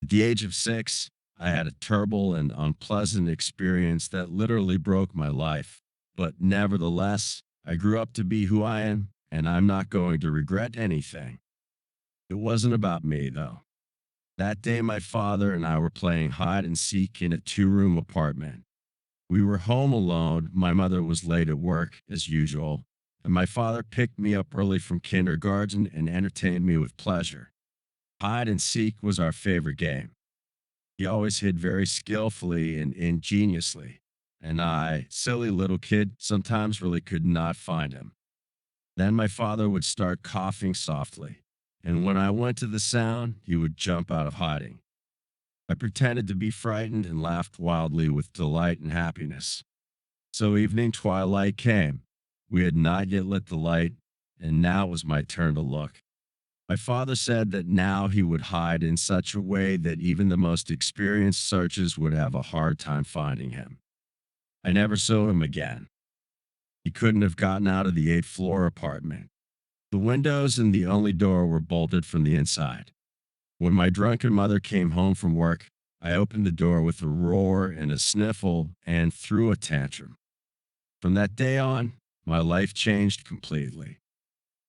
At the age of 6, I had a terrible and unpleasant experience that literally broke my life. But nevertheless, I grew up to be who I am, and I'm not going to regret anything. It wasn't about me, though. That day, my father and I were playing hide and seek in a 2 room apartment. We were home alone. My mother was late at work, as usual, and my father picked me up early from kindergarten and entertained me with pleasure. Hide and seek was our favorite game. He always hid very skillfully and ingeniously, and I, silly little kid, sometimes really could not find him. Then my father would start coughing softly, and when I went to the sound, he would jump out of hiding. I pretended to be frightened and laughed wildly with delight and happiness. So evening twilight came. We had not yet lit the light, and now it was my turn to look. My father said that now he would hide in such a way that even the most experienced searchers would have a hard time finding him. I never saw him again. He couldn't have gotten out of the 8th floor apartment. The windows and the only door were bolted from the inside. When my drunken mother came home from work, I opened the door with a roar and a sniffle and threw a tantrum. From that day on, my life changed completely.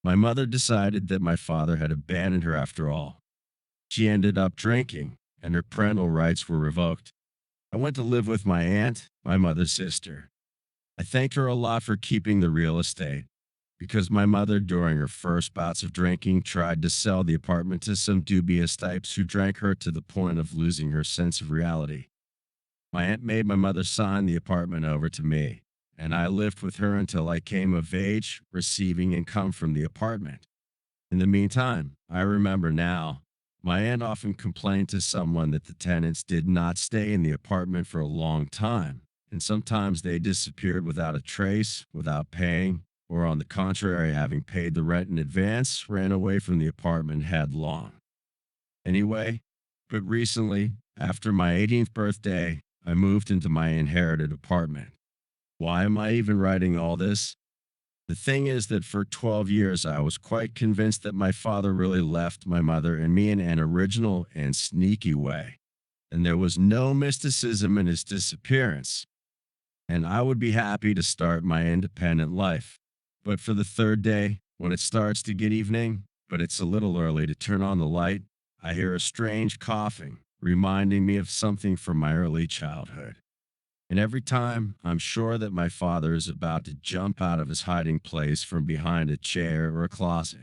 My mother decided that my father had abandoned her after all. She ended up drinking, and her parental rights were revoked. I went to live with my aunt, my mother's sister. I thanked her a lot for keeping the real estate, because my mother, during her first bouts of drinking, tried to sell the apartment to some dubious types who drank her to the point of losing her sense of reality. My aunt made my mother sign the apartment over to me, and I lived with her until I came of age, receiving income from the apartment. In the meantime, I remember now, my aunt often complained to someone that the tenants did not stay in the apartment for a long time, and sometimes they disappeared without a trace, without paying, or on the contrary, having paid the rent in advance, ran away from the apartment headlong. Anyway, but recently, after my 18th birthday, I moved into my inherited apartment. Why am I even writing all this? The thing is that for 12 years, I was quite convinced that my father really left my mother and me in an original and sneaky way. And there was no mysticism in his disappearance. And I would be happy to start my independent life. But for the third day, when it starts to get evening, but it's a little early to turn on the light, I hear a strange coughing, reminding me of something from my early childhood. And every time, I'm sure that my father is about to jump out of his hiding place from behind a chair or a closet.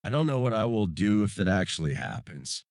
I don't know what I will do if it actually happens.